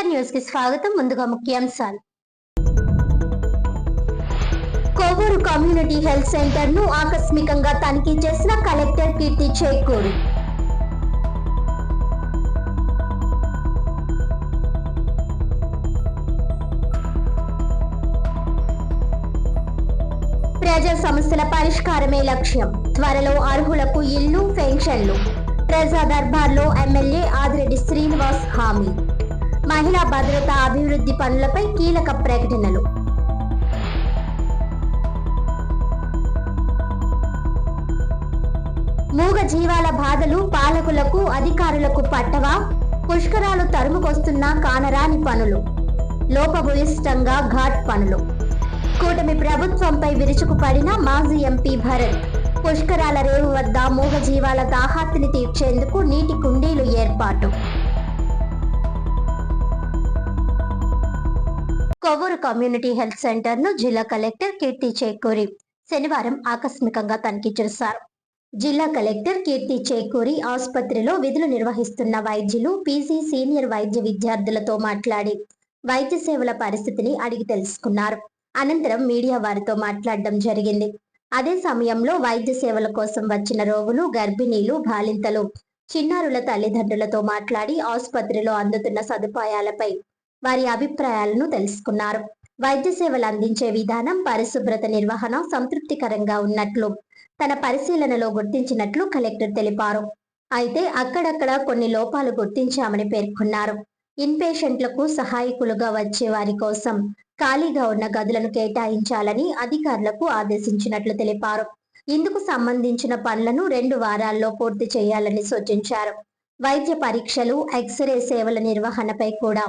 Collector news కి స్వాగతం. ముందుగా ముఖ్యాంశాలు. కోవూరు కమ్యూనిటీ హెల్త్ సెంటర్ ను ఆకస్మికంగా తనిఖీ చేసిన కలెక్టర్ కీర్తి చేకూరి. ప్రజా సమస్యల పరిష్కారమే లక్ష్యం. త్వరలో అర్హులకు ఇల్లు, పెన్షన్లు. ప్రజా దర్బార్లో ఎమ్మెల్యే ఆదిరెడ్డి శ్రీనివాస్ హామీ. మహిళా భద్రతా అభివృద్ధి పనులపై కీలక ప్రకటనలు. మూగ జీవాల బాధలు పాలకులకు, అధికారులకు పట్టవా? పుష్కరాలు తరుముకొస్తున్న కానరాని పనులు. లోపభూయిష్టంగా ఘాట్ పనులు. కూటమి ప్రభుత్వంపై విరుచుకుపడిన మాజీ ఎంపీ భరత్. పుష్కరాల రేవు వద్ద మూగ జీవాల దాహార్తిని తీర్చేందుకు నీటి కుండీలు ఏర్పాటు. కొవ్వూరు కమ్యూనిటీ హెల్త్ సెంటర్ ను జిల్లా కలెక్టర్ కీర్తి చేకూరి శనివారం ఆకస్మికంగా తనిఖీ చేశారు. జిల్లా కలెక్టర్ కీర్తి చేకూరి ఆసుపత్రిలో విధులు నిర్వహిస్తున్న వైద్యులు, పీజీ సీనియర్ వైద్య విద్యార్థులతో మాట్లాడి వైద్య సేవల పరిస్థితిని అడిగి తెలుసుకున్నారు. అనంతరం మీడియా వారితో మాట్లాడడం జరిగింది. అదే సమయంలో వైద్య సేవల కోసం వచ్చిన రోగులు, గర్భిణీలు, బాలింతలు, చిన్నారుల తల్లిదండ్రులతో మాట్లాడి ఆసుపత్రిలో అందుతున్న సదుపాయాలపై వారి అభిప్రాయాలను తెలుసుకున్నారు. వైద్య సేవలు అందించే విధానం, పరిశుభ్రత నిర్వహణ సంతృప్తికరంగా ఉన్నట్లు తన పరిశీలనలో గుర్తించినట్లు కలెక్టర్ తెలిపారు. అయితే అక్కడక్కడ కొన్ని లోపాలు గుర్తించామని పేర్కొన్నారు. ఇన్పేషెంట్లకు సహాయకులుగా వచ్చే వారి కోసం ఖాళీగా ఉన్న గదులను కేటాయించాలని అధికారులకు ఆదేశించినట్లు తెలిపారు. ఇందుకు సంబంధించిన పనులను 2 వారాల్లో పూర్తి చేయాలని సూచించారు. వైద్య పరీక్షలు, ఎక్స్రే సేవల నిర్వహణపై కూడా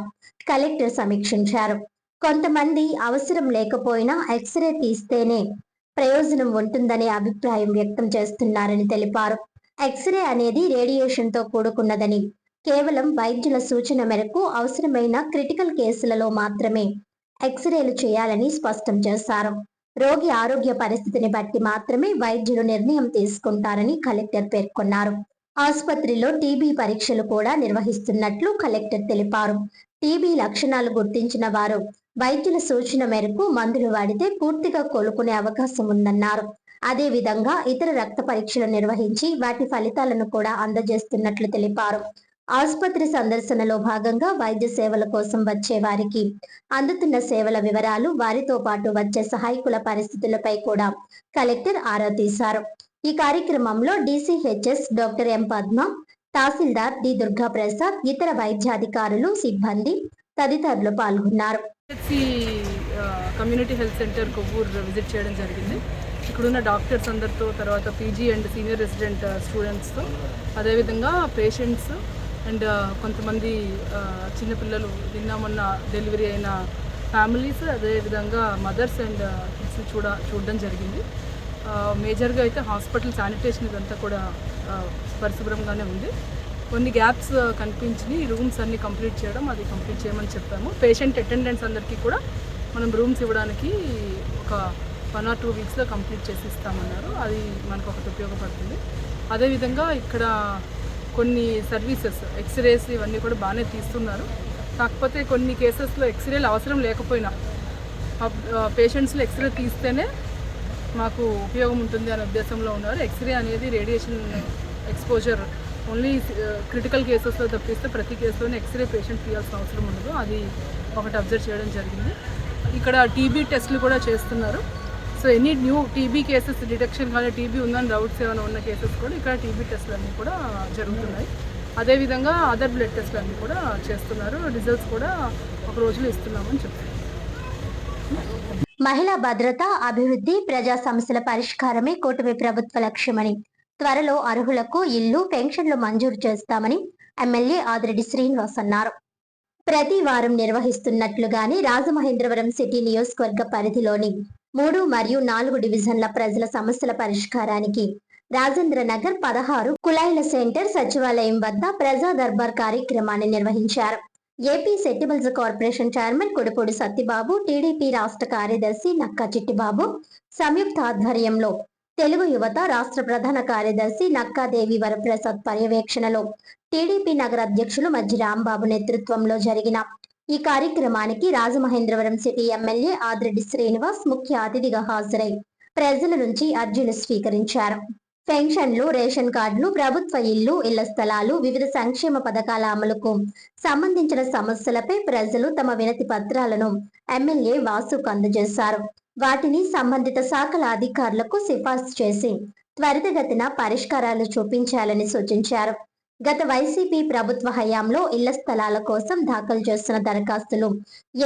కలెక్టర్ సమీక్షించారు. కొంతమంది అవసరం లేకపోయినా ఎక్స్రే తీస్తేనే ప్రయోజనం ఉంటుందనే అభిప్రాయం వ్యక్తం చేస్తున్నారని తెలిపారు. ఎక్స్రే అనేది రేడియేషన్ తో కూడుకున్నదని, కేవలం వైద్యుల సూచన మేరకు అవసరమైన క్రిటికల్ కేసులలో మాత్రమే ఎక్స్రేలు చేయాలని స్పష్టం చేశారు. రోగి ఆరోగ్య పరిస్థితిని బట్టి మాత్రమే వైద్యులు నిర్ణయం తీసుకుంటారని కలెక్టర్ పేర్కొన్నారు. ఆసుపత్రిలో టీబీ పరీక్షలు కూడా నిర్వహిస్తున్నట్లు కలెక్టర్ తెలిపారు. టీబీ లక్షణాలు గుర్తించిన వారు వైద్యుల సూచన మేరకు మందులు వాడితే పూర్తిగా కోలుకునే అవకాశం ఉందన్నారు. అదే విధంగా ఇతర రక్త పరీక్షలు నిర్వహించి వాటి ఫలితాలను కూడా అందజేస్తున్నట్లు తెలిపారు. ఆసుపత్రి సందర్శనలో భాగంగా వైద్య సేవల కోసం వచ్చే వారికి అందుతున్న సేవల వివరాలు, వారితో పాటు వచ్చే సహాయకుల పరిస్థితులపై కూడా కలెక్టర్ ఆరా తీశారు. ఈ కార్యక్రమంలో డీసీహెచ్ఎస్ డాక్టర్ ఎం పద్మ, తహసీల్దార్ డి దుర్గా ప్రసాద్, ఇతర వైద్యాధికారులు, సిబ్బంది తదితరులు పాల్గొన్నారు. Community health centre Kovvur visit చేయడం జరిగింది. ఇక్కడున్న డాక్టర్స్ అందరితో, తర్వాత పీజీ అండ్ సీనియర్ రెసిడెంట్ స్టూడెంట్స్తో, అదేవిధంగా పేషెంట్స్ అండ్ కొంతమంది చిన్నపిల్లలు, నిన్న మొన్న డెలివరీ అయిన ఫ్యామిలీస్, అదేవిధంగా మదర్స్ అండ్ కిడ్స్ చూడడం జరిగింది. మేజర్గా అయితే హాస్పిటల్ శానిటేషన్ ఇదంతా కూడా పరిశుభ్రంగానే ఉంది. కొన్ని గ్యాప్స్ కనిపించి రూమ్స్ అన్ని కంప్లీట్ చేయమని చెప్పాము. పేషెంట్ అటెండెంట్స్ అందరికీ కూడా మనం రూమ్స్ ఇవ్వడానికి ఒక 1 or 2 వీక్స్లో కంప్లీట్ చేసి ఇస్తామన్నారు. అది మనకు ఒకటి ఉపయోగపడుతుంది. అదేవిధంగా ఇక్కడ కొన్ని సర్వీసెస్, ఎక్స్రేస్ ఇవన్నీ కూడా బాగానే తీస్తున్నారు. కాకపోతే కొన్ని కేసెస్లో ఎక్స్రేలు అవసరం లేకపోయినా పేషెంట్స్లో ఎక్స్రే తీస్తేనే మాకు ఉపయోగం ఉంటుంది అనే ఉద్దేశంలో ఉన్నారు. ఎక్స్రే అనేది రేడియేషన్ ఎక్స్పోజర్ ఓన్లీ క్రిటికల్ కేసెస్లో తప్పిస్తే ప్రతి కేసులోనే ఎక్స్రే పేషెంట్ తీయాల్సిన అవసరం ఉండదు. అది ఒకటి అబ్జర్వ్ చేయడం జరిగింది. ఇక్కడ టీబీ టెస్టులు కూడా చేస్తున్నారు. So any new TB cases detection కానీ టీబీ ఉందని డౌట్స్ ఏమైనా ఉన్న కేసెస్ కూడా ఇక్కడ టీబీ టెస్టులు అన్నీ కూడా జరుగుతున్నాయి. అదేవిధంగా అదర్ బ్లడ్ టెస్టులు అన్నీ కూడా చేస్తున్నారు. రిజల్ట్స్ కూడా ఒక రోజులో ఇస్తున్నామని చెప్తున్నారు. మహిళా భద్రత, అభివృద్ధి, ప్రజా సమస్యల పరిష్కారమే కూటమి ప్రభుత్వ లక్ష్యమని, త్వరలో అర్హులకు ఇల్లు, పెన్షన్లు మంజూరు చేస్తామని ఎమ్మెల్యే ఆదిరెడ్డి శ్రీనివాస్ అన్నారు. ప్రతి వారం నిర్వహిస్తున్నట్లుగానే రాజమహేంద్రవరం సిటీ నియోజకవర్గ పరిధిలోని 3 మరియు 4 డివిజన్ల ప్రజల సమస్యల పరిష్కారానికి రాజేంద్ర నగర్ 16 కుళాయిల సెంటర్ సచివాలయం వద్ద ప్రజా దర్బార్ కార్యక్రమాన్ని నిర్వహించారు. ఏపీ సెటిబుల్స్ corporation chairman Kodupudi Satyababu, TDP రాష్ట్ర కార్యదర్శి నక్కా చిట్టిబాబు సంయుక్త ఆధ్వర్యంలో తెలుగు యువత రాష్ట్ర ప్రధాన కార్యదర్శి నక్కాదేవి వరప్రసాద్ పర్యవేక్షణలో టీడీపీ నగర అధ్యక్షులు మజ్జి రాంబాబు నేతృత్వంలో జరిగిన ఈ కార్యక్రమానికి రాజమహేంద్రవరం సిటీ ఎమ్మెల్యే ఆదిరెడ్డి శ్రీనివాస్ ముఖ్య అతిథిగా హాజరై ప్రజల నుంచి అర్జీలు స్వీకరించారు. పెన్షన్లు, రేషన్ కార్డులు, ప్రభుత్వ ఇళ్లు, ఇళ్ల స్థలాలు, వివిధ సంక్షేమ పథకాల అమలుకు సంబంధించిన సమస్యలపై ప్రజలు తమ వినతి పత్రాలను ఎమ్మెల్యే వాసుకు అందజేశారు. వాటిని సంబంధిత శాఖల అధికారులకు సిఫార్సు చేసి త్వరితగతిన పరిష్కారాలు చూపించాలని సూచించారు. గత వైసీపీ ప్రభుత్వ హయాంలో ఇళ్ల స్థలాల కోసం దాఖలు చేసిన దరఖాస్తులు,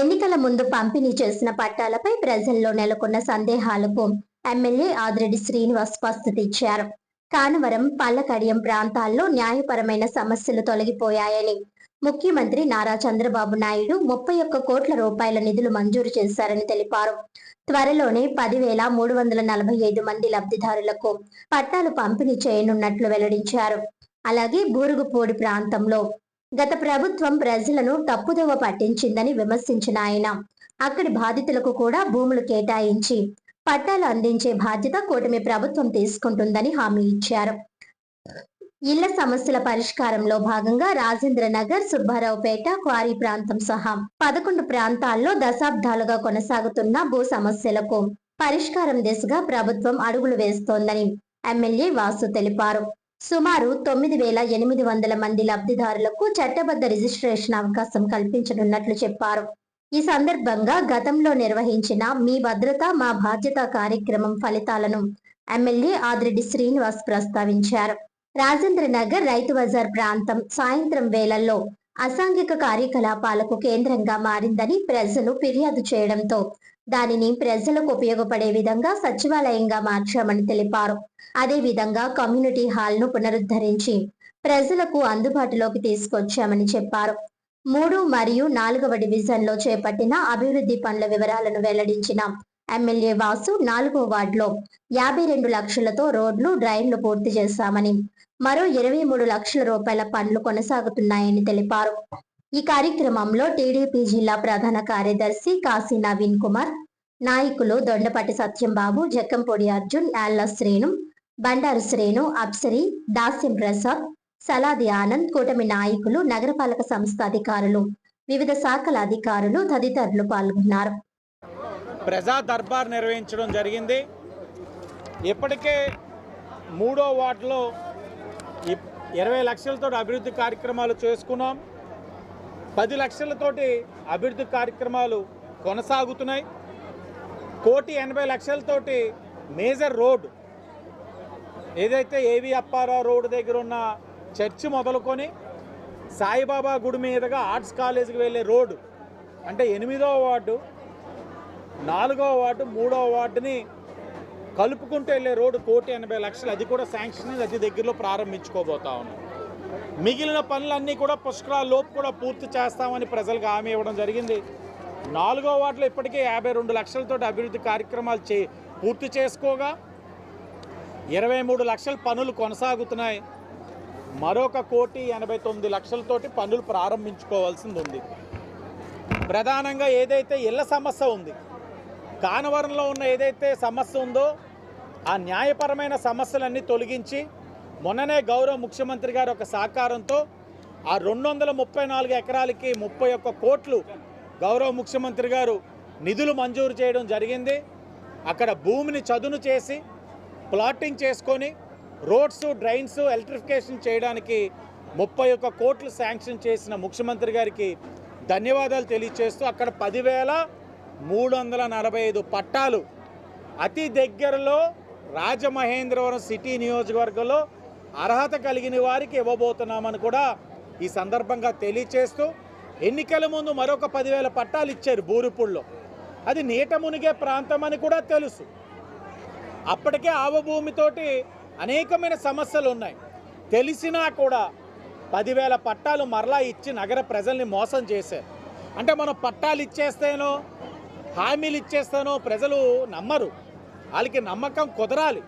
ఎన్నికల ముందు పంపిణీ చేసిన పట్టాలపై ప్రజల్లో నెలకొన్న సందేహాలకు ఎమ్మెల్యే ఆదిరెడ్డి శ్రీనివాస్ స్పష్టత ఇచ్చారు. కానవరం, పల్లకడియం ప్రాంతాల్లో న్యాయపరమైన సమస్యలు తొలగిపోయాయని, ముఖ్యమంత్రి నారా చంద్రబాబు నాయుడు 31 కోట్ల రూపాయల నిధులు మంజూరు చేశారని తెలిపారు. త్వరలోనే 10,345 మంది లబ్ధిదారులకు పట్టాలు పంపిణీ చేయనున్నట్లు వెల్లడించారు. అలాగే బూరుగుపూడి ప్రాంతంలో గత ప్రభుత్వం ప్రజలను తప్పుదోవ పట్టించిందని విమర్శించిన ఆయన, అక్కడి బాధితులకు కూడా భూములు కేటాయించి పట్టాలు అందించే బాధ్యత కూటమి ప్రభుత్వం తీసుకుంటుందని హామీ ఇచ్చారు. ఇళ్ల సమస్యల పరిష్కారంలో భాగంగా రాజేంద్రనగర్, సుబ్బారావుపేట, క్వారీ ప్రాంతం సహా 11 ప్రాంతాల్లో దశాబ్దాలుగా కొనసాగుతున్న భూ సమస్యలకు పరిష్కారం దిశగా ప్రభుత్వం అడుగులు వేస్తోందని ఎమ్మెల్యే వాసు తెలిపారు. సుమారు 9,800 మంది లబ్ధిదారులకు చట్టబద్ధ రిజిస్ట్రేషన్ అవకాశం కల్పించనున్నట్లు చెప్పారు. ఈ సందర్భంగా గతంలో నిర్వహించిన మీ భద్రత మా బాధ్యత కార్యక్రమం ఫలితాలను ఎమ్మెల్యే ఆదిరెడ్డి శ్రీనివాస్ ప్రస్తావించారు. రాజేంద్రనగర్ రైతు బజార్ ప్రాంతం సాయంత్రం వేళల్లో అసాంఘిక కార్యకలాపాలకు కేంద్రంగా మారిందని ప్రజలు ఫిర్యాదు చేయడంతో దానిని ప్రజలకు ఉపయోగపడే విధంగా సచివాలయంగా మార్చామని తెలిపారు. అదేవిధంగా కమ్యూనిటీ హాల్ ను పునరుద్ధరించి ప్రజలకు అందుబాటులోకి తీసుకొచ్చామని చెప్పారు. 3 మరియు 4వ డివిజన్లో చేపట్టిన అభివృద్ధి పనుల వివరాలను వెల్లడించిన ఎమ్మెల్యే వాసు 4వ వార్డులో 52 లక్షలతో రోడ్లు, డ్రైన్లు పూర్తి చేశామని, మరో 23 లక్షల రూపాయల పనులు కొనసాగుతున్నాయని తెలిపారు. ఈ కార్యక్రమంలో టీడీపీ జిల్లా ప్రధాన కార్యదర్శి కాశీ నవీన్ కుమార్, నాయకులు దొండపాటి సత్యంబాబు, జక్కంపొడి అర్జున్, యాళ్ల శ్రీను, బండారు శ్రీను, అప్సరి, దాస్యం ప్రసాద్, సలాది ఆనంద్, కూటమి నాయకులు, నగరపాలక సంస్థ అధికారులు, వివిధ శాఖల అధికారులు తదితరులు పాల్గొన్నారు. ప్రజా దర్బార్ నిర్వహించడం జరిగింది. ఇప్పటికే 3వ వార్డులో 20 లక్షలతో అభివృద్ధి కార్యక్రమాలు చేసుకున్నాం. 10 లక్షలతోటి అభివృద్ధి కార్యక్రమాలు కొనసాగుతున్నాయి. 1,80,00,000తోటి మేజర్ రోడ్ ఏదైతే ఏవి అప్పారావు రోడ్డు దగ్గర ఉన్న చర్చి మొదలుకొని సాయిబాబా గుడి మీదుగా ఆర్ట్స్ కాలేజీకి వెళ్ళే రోడ్డు, అంటే 8వ వార్డు, 4వ వార్డు, 3వ వార్డుని కలుపుకుంటూ వెళ్ళే రోడ్డు 1,80,00,000, అది కూడా శాంక్షన్ అతి దగ్గరలో ప్రారంభించుకోబోతా ఉన్నాం. మిగిలిన పనులన్నీ కూడా పుష్కరాల లోపు కూడా పూర్తి చేస్తామని ప్రజలకు హామీ ఇవ్వడం జరిగింది. 4వ వార్డులో ఇప్పటికే 52 లక్షలతో అభివృద్ధి కార్యక్రమాలు పూర్తి చేసుకోగా 23 లక్షల పనులు కొనసాగుతున్నాయి. మరొక 1,89,00,000తోటి పనులు ప్రారంభించుకోవాల్సింది ఉంది. ప్రధానంగా ఏదైతే ఇళ్ల సమస్య ఉంది, కానవరంలో ఉన్న ఏదైతే సమస్య ఉందో ఆ న్యాయపరమైన సమస్యలన్నీ తొలగించి మొన్ననే గౌరవ ముఖ్యమంత్రి గారు ఒక సహకారంతో ఆ 234 ఎకరాలకి 31 కోట్లు గౌరవ ముఖ్యమంత్రి గారు నిధులు మంజూరు చేయడం జరిగింది. అక్కడ భూమిని చదును చేసి ప్లాటింగ్ చేసుకొని రోడ్స్, డ్రైన్స్, ఎలక్ట్రిఫికేషన్ చేయడానికి 31 కోట్లు శాంక్షన్ చేసిన ముఖ్యమంత్రి గారికి ధన్యవాదాలు తెలియజేస్తూ అక్కడ 10,345 పట్టాలు అతి దగ్గరలో రాజమహేంద్రవరం సిటీ నియోజకవర్గంలో అర్హత కలిగిన వారికి ఇవ్వబోతున్నామని కూడా ఈ సందర్భంగా తెలియజేస్తూ, ఎన్నికల ముందు మరొక 10,000 పట్టాలు ఇచ్చారు బూరుపూడిలో. అది నీట మునిగే ప్రాంతం అని కూడా తెలుసు. అప్పటికే ఆవభూమితోటి అనేకమైన సమస్యలు ఉన్నాయి. తెలిసినా కూడా 10,000 పట్టాలు మరలా ఇచ్చి నగర ప్రజల్ని మోసం చేశారు. అంటే మనం పట్టాలు ఇచ్చేస్తేనో హామీలు ఇచ్చేస్తానో ప్రజలు నమ్మరు, వాళ్ళకి నమ్మకం కుదరాలి.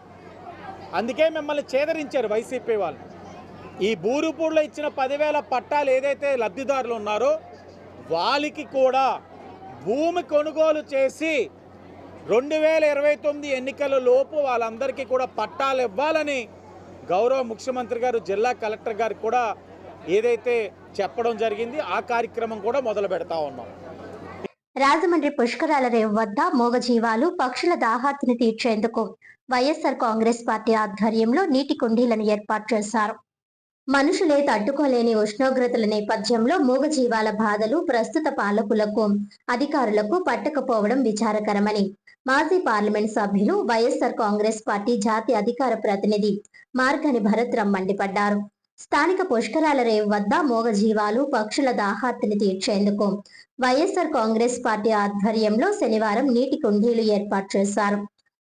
అందుకే మిమ్మల్ని చేదరించారు వైసీపీ వాళ్ళు. ఈ బూరుపూడిలో ఇచ్చిన 10,000 పట్టాలు ఏదైతే లబ్ధిదారులు ఉన్నారో వాళ్ళకి కూడా భూమి కొనుగోలు చేసి 2029 ఎన్నికల లోపు వాళ్ళందరికీ కూడా పట్టాలు ఇవ్వాలని గౌరవ ముఖ్యమంత్రి గారు జిల్లా కలెక్టర్ గారికి కూడా ఏదైతే చెప్పడం జరిగింది ఆ కార్యక్రమం కూడా మొదలు పెడతా ఉన్నాం. రాజమండ్రి పుష్కరాల రేవు వద్ద మూగజీవాలు పక్షుల దాహార్తిని తీర్చేందుకు వైఎస్ఆర్ కాంగ్రెస్ పార్టీ ఆధ్వర్యంలో నీటి కుండీలను ఏర్పాటు చేశారు. మనుషులే తట్టుకోలేని ఉష్ణోగ్రతల నేపథ్యంలో మూగజీవాల బాధలు ప్రస్తుత పాలకులకు అధికారులకు పట్టకపోవడం విచారకరమని మాజీ పార్లమెంట్ సభ్యులు వైఎస్ఆర్ కాంగ్రెస్ పార్టీ జాతీయ అధికార ప్రతినిధి మార్గని భరత్రాం మండిపడ్డారు. స్థానిక పుష్కరాల రేవు వద్ద మూగజీవాలు పక్షుల దాహార్తిని తీర్చేందుకు వైఎస్ఆర్ కాంగ్రెస్ పార్టీ ఆధ్వర్యంలో శనివారం నీటి కుండీలు ఏర్పాటు చేశారు.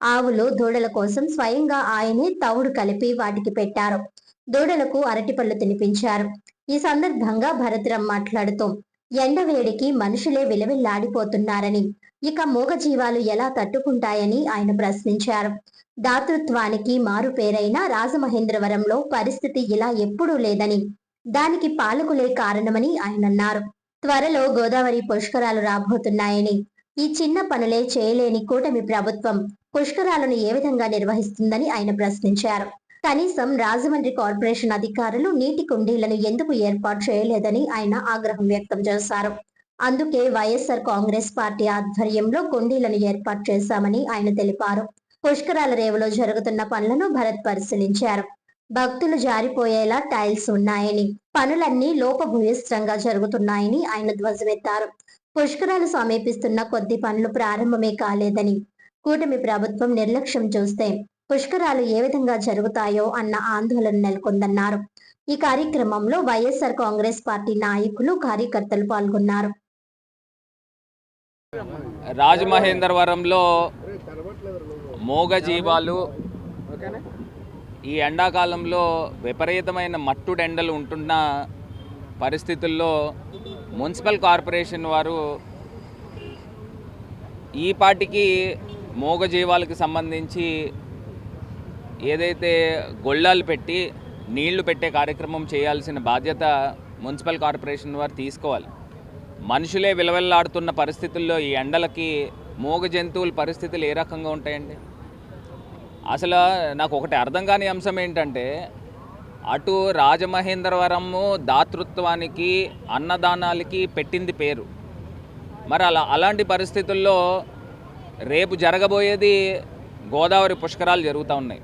ఆవులు దూడల కోసం స్వయంగా ఆయనే తవుడు కలిపి వాటికి పెట్టారు. దూడలకు అరటిపళ్ళు తినిపించారు. ఈ సందర్భంగా భరత్రాం మాట్లాడుతూ ఎండవేడికి మనుషులే విలవిల్లాడిపోతున్నారని, ఇక మూగజీవాలు ఎలా తట్టుకుంటాయని ఆయన ప్రశ్నించారు. దాతృత్వానికి మారు పేరైన రాజమహేంద్రవరంలో పరిస్థితి ఇలా ఎప్పుడూ లేదని, దానికి పాలకులే కారణమని ఆయన అన్నారు. త్వరలో గోదావరి పుష్కరాలు రాబోతున్నాయని, ఈ చిన్న పనులే చేయలేని కూటమి ప్రభుత్వం పుష్కరాలను ఏ విధంగా నిర్వహిస్తుందని ఆయన ప్రశ్నించారు. కనీసం రాజమండ్రి కార్పొరేషన్ అధికారులు నీటి కుండీలను ఎందుకు ఏర్పాటు చేయలేదని ఆయన ఆగ్రహం వ్యక్తం చేశారు. అందుకే వైఎస్ఆర్ కాంగ్రెస్ పార్టీ ఆధ్వర్యంలో కుండీలను ఏర్పాటు చేశామని ఆయన తెలిపారు. పుష్కరాల రేవులో జరుగుతున్న పనులను భరత్ పరిశీలించారు. భక్తులు జారిపోయేలా టైల్స్ ఉన్నాయని, పనులన్నీ లోపభూయిష్టంగా జరుగుతున్నాయని ఆయన ధ్వజమెత్తారు. పుష్కరాలు సమీపిస్తున్న కొద్ది పనులు ప్రారంభమే కాలేదని, కూటమి ప్రభుత్వం నిర్లక్ష్యం చూస్తే పుష్కరాలు ఏ విధంగా జరుగుతాయో అన్న ఆందోళన నెలకొందన్నారు. ఈ కార్యక్రమంలో వైఎస్ఆర్ కాంగ్రెస్ పార్టీ నాయకులు, కార్యకర్తలు పాల్గొన్నారు. రాజమహేంద్రవరంలో మూగజీవాలు ఈ ఎండాకాలంలో విపరీతమైన మట్టుడెండలు ఉంటున్న పరిస్థితుల్లో మున్సిపల్ కార్పొరేషన్ వారు ఈ పాటికి మూగజీవాలకు సంబంధించి ఏదైతే గొళ్ళాలు పెట్టి నీళ్లు పెట్టే కార్యక్రమం చేయాల్సిన బాధ్యత మున్సిపల్ కార్పొరేషన్ వారు తీసుకోవాలి. మనుషులే విలవెల్లాడుతున్న పరిస్థితుల్లో ఈ ఎండలకి మూగ జంతువుల పరిస్థితులు ఏ రకంగా ఉంటాయండి? అసలు నాకు ఒకటి అర్థం కాని అంశం ఏంటంటే, అటు రాజమహేంద్రవరము దాతృత్వానికి అన్నదానాలకి పెట్టింది పేరు. మరి అలాంటి పరిస్థితుల్లో రేపు జరగబోయేది గోదావరి పుష్కరాలు జరుగుతూ ఉన్నాయి.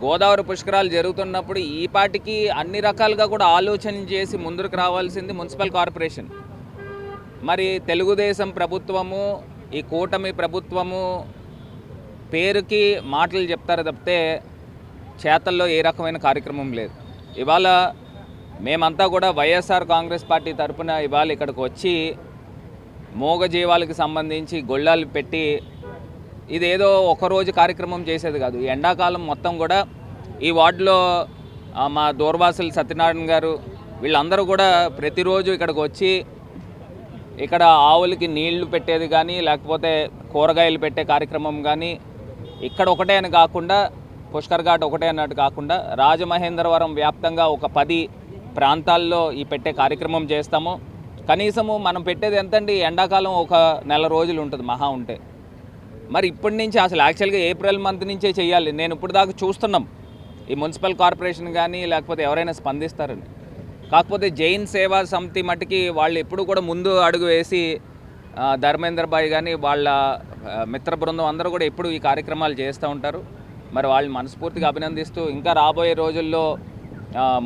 గోదావరి పుష్కరాలు జరుగుతున్నప్పుడు ఈ పాటికి అన్ని రకాలుగా కూడా ఆలోచన చేసి ముందుకు రావాల్సింది మున్సిపల్ కార్పొరేషన్. మరి తెలుగుదేశం ప్రభుత్వము, ఈ కూటమి ప్రభుత్వము పేరుకి మాటలు చెప్తారు తప్పితే చేతల్లో ఏ రకమైన కార్యక్రమం లేదు. ఇవాళ మేమంతా కూడా వైఎస్ఆర్ కాంగ్రెస్ పార్టీ తరఫున ఇవాళ ఇక్కడికి వచ్చి మూగజీవాలకు సంబంధించి గొళ్ళాలు పెట్టి, ఇదేదో ఒకరోజు కార్యక్రమం చేసేది కాదు. ఈ ఎండాకాలం మొత్తం కూడా ఈ వార్డులో మా దూర్వాసులు సత్యనారాయణ గారు వీళ్ళందరూ కూడా ప్రతిరోజు ఇక్కడికి వచ్చి ఇక్కడ ఆవులకి నీళ్లు పెట్టేది కానీ, లేకపోతే కూరగాయలు పెట్టే కార్యక్రమం కానీ, ఇక్కడ ఒకటే అని కాకుండా పుష్కర్ ఘాట్ ఒకటే అన్నట్టు కాకుండా రాజమహేంద్రవరం వ్యాప్తంగా ఒక 10 ప్రాంతాల్లో ఈ పెట్టే కార్యక్రమం చేస్తాము. కనీసము మనం పెట్టేది ఎంతండి, ఎండాకాలం ఒక నెల రోజులు ఉంటుంది మహా ఉంటే. మరి ఇప్పటి నుంచి అసలు యాక్చువల్గా ఏప్రిల్ మంత్ నుంచే చేయాలి. నేను ఇప్పుడు దాకా చూస్తున్నాం ఈ మున్సిపల్ కార్పొరేషన్ కానీ లేకపోతే ఎవరైనా స్పందిస్తారని. కాకపోతే జైన్ సేవా సమితి మట్టుకి వాళ్ళు ఎప్పుడు కూడా ముందు అడుగు వేసి ధర్మేంద్ర భాయ్ కానీ వాళ్ళ మిత్ర బృందం అందరూ కూడా ఎప్పుడు ఈ కార్యక్రమాలు చేస్తూ ఉంటారు. మరి వాళ్ళని మనస్ఫూర్తిగా అభినందిస్తూ ఇంకా రాబోయే రోజుల్లో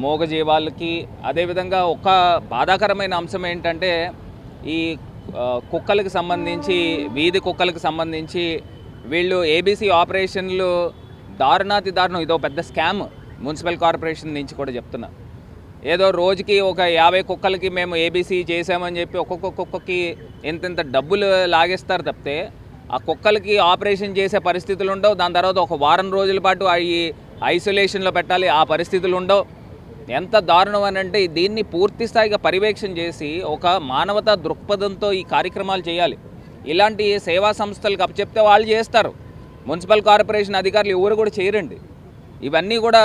మూగజీవాలకి అదేవిధంగా ఒక బాధాకరమైన అంశం ఏంటంటే, ఈ కుక్కలకు సంబంధించి, వీధి కుక్కలకు సంబంధించి వీళ్ళు ఏబీసీ ఆపరేషన్లు దారుణాతి దారుణం. ఇదో పెద్ద స్కామ్ మున్సిపల్ కార్పొరేషన్ నుంచి కూడా చెప్తున్నా. ఏదో రోజుకి ఒక 50 కుక్కలకి మేము ఏబీసీ చేసామని చెప్పి ఒక్కొక్క కుక్కకి ఎంతెంత డబ్బులు లాగేస్తారు తప్పితే ఆ కుక్కలకి ఆపరేషన్ చేసే పరిస్థితులు ఉండవు. దాని తర్వాత ఒక వారం రోజుల పాటు అవి ఐసోలేషన్లో పెట్టాలి, ఆ పరిస్థితులు ఉండవు. ఎంత దారుణం అని అంటే దీన్ని పూర్తి స్థాయిగా పర్యవేక్షణ చేసి ఒక మానవతా దృక్పథంతో ఈ కార్యక్రమాలు చేయాలి. ఇలాంటి సేవా సంస్థలకు అప్పచెప్తే వాళ్ళు చేస్తారు. మున్సిపల్ కార్పొరేషన్ అధికారులు ఎవరు కూడా చేయరండి. ఇవన్నీ కూడా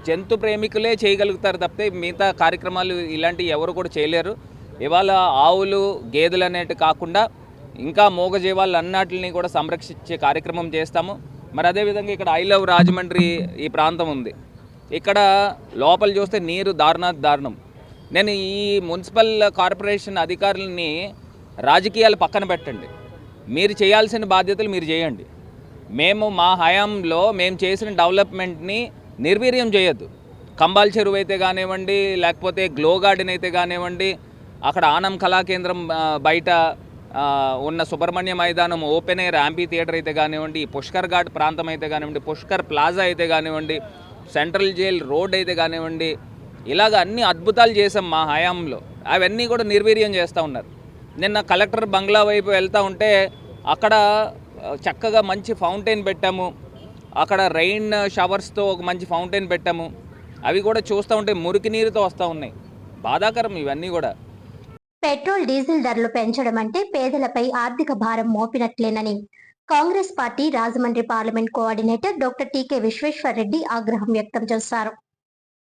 జంతు ప్రేమికులే చేయగలుగుతారు తప్పితే మిగతా కార్యక్రమాలు ఇలాంటివి ఎవరు కూడా చేయలేరు. ఇవాళ ఆవులు గేదెలు అనేటి కాకుండా ఇంకా మూగజీవాలు అన్నిటిని కూడా సంరక్షించే కార్యక్రమం చేస్తాము. మరి అదేవిధంగా ఇక్కడ ఐ లవ్ రాజమండ్రి ఈ ప్రాంతం ఉంది. ఇక్కడ లోపల చూస్తే నీరు దారుణం. నేను ఈ మున్సిపల్ కార్పొరేషన్ అధికారులని రాజకీయాలు పక్కన పెట్టండి, మీరు చేయాల్సిన బాధ్యతలు మీరు చేయండి. మేము మా హయాంలో మేము చేసిన డెవలప్మెంట్ని నిర్వీర్యం చేయొద్దు. కంబాల్ చెరువు అయితే కానివ్వండి, లేకపోతే గ్లో గార్డెన్ అయితే కానివ్వండి, అక్కడ ఆనం కళాకేంద్రం బయట ఉన్న సుబ్రహ్మణ్య మైదానం ఓపెన్ ఎయిర్ యాంపీ థియేటర్ అయితే కానివ్వండి, పుష్కర్ ఘాట్ ప్రాంతం అయితే కానివ్వండి, పుష్కర్ ప్లాజా అయితే కానివ్వండి, సెంట్రల్ జైల్ రోడ్ అయితే కానివ్వండి, ఇలాగ అన్ని అద్భుతాలు చేసాం మా హయాంలో. అవన్నీ కూడా నిర్వీర్యం చేస్తూ ఉన్నారు. నిన్న కలెక్టర్ బంగ్లా వైపు వెళ్తూ ఉంటే అక్కడ చక్కగా మంచి ఫౌంటైన్ పెట్టాము, అక్కడ రెయిన్ షవర్స్తో ఒక మంచి ఫౌంటైన్ పెట్టాము. అవి కూడా చూస్తూ ఉంటే మురికి నీరుతో వస్తూ ఉన్నాయి. బాధాకరం ఇవన్నీ కూడా. పెట్రోల్ డీజిల్ ధరలు పెంచడం అంటే పేదలపై ఆర్థిక భారం మోపినట్లేనని Congress party Rajahmundry parliament coordinator doctor TK Visweswar Reddy ఆగ్రహం వ్యక్తం చేశారు.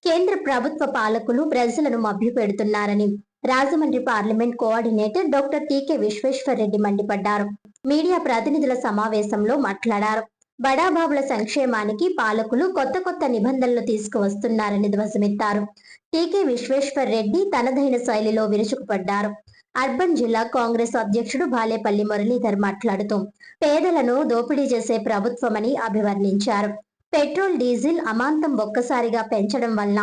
కేంద్ర ప్రభుత్వ పాలకులు ప్రజలను మభ్యపెడుతున్నారని Rajahmundry parliament coordinator doctor TK Visweswar Reddy మండిపడ్డారు. మీడియా ప్రతినిధుల సమావేశంలో మాట్లాడారు. బడాబాబుల సంక్షేమానికి పాలకులు కొత్త నిబంధనలు తీసుకువస్తున్నారని ధ్వజమెత్తారు. టీకే విశ్వేశ్వర్ రెడ్డి తనదైన శైలిలో విరుచుకుపడ్డారు. అర్బన్ జిల్లా కాంగ్రెస్ అధ్యక్షుడు బాలేపల్లి మురళీధర్ మాట్లాడుతూ పేదలను దోపిడీ చేసే ప్రభుత్వమని అభివర్ణించారు. పెట్రోల్ డీజిల్ అమాంతం ఒక్కసారిగా పెంచడం వల్ల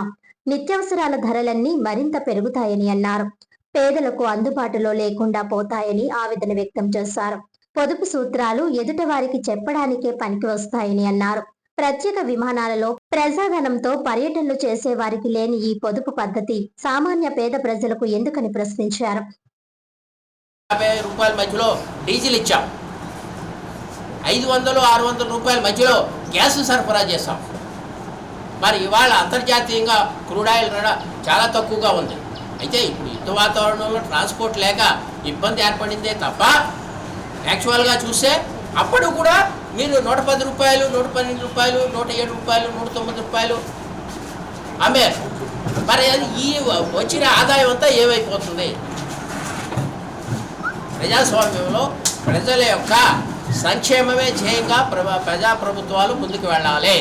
నిత్యావసరాల ధరలన్నీ మరింత పెరుగుతాయని అన్నారు. పేదలకు అందుబాటులో లేకుండా పోతాయని ఆవేదన వ్యక్తం చేశారు. పొదుపు సూత్రాలు ఎదుటవారికి చెప్పడానికే పనికి వస్తాయని అన్నారు. ప్రత్యేక విమానాలలో ప్రజాధనంతో పర్యటనలు చేసే వారికి లేని ఈ పొదుపు పద్ధతి సామాన్య పేద ప్రజలకు ఎందుకని ప్రశ్నించారు. 50 రూపాయల మధ్యలో డీజిల్ ఇచ్చాం, 500-600 రూపాయల మధ్యలో గ్యాస్ సరఫరా చేస్తాం. మరి ఇవాళ అంతర్జాతీయంగా క్రూడ్ ఆయిల్ చాలా తక్కువగా ఉంది. అయితే ఇప్పుడు యుద్ధ వాతావరణంలో ట్రాన్స్పోర్ట్ లేక ఇబ్బంది ఏర్పడిందే తప్ప యాక్చువల్గా చూస్తే అప్పుడు కూడా మీరు 110 రూపాయలు, 112 రూపాయలు, 107 రూపాయలు, 109 రూపాయలు అమ్మారు. మరి అది ఈ వచ్చిన ఆదాయం అంతా ఏమైపోతుంది? ప్రజాస్వామ్యంలో ప్రజల యొక్క సంక్షేమమే ధ్యేయంగా ప్రజాప్రభుత్వాలు ముందుకు వెళ్ళాలి.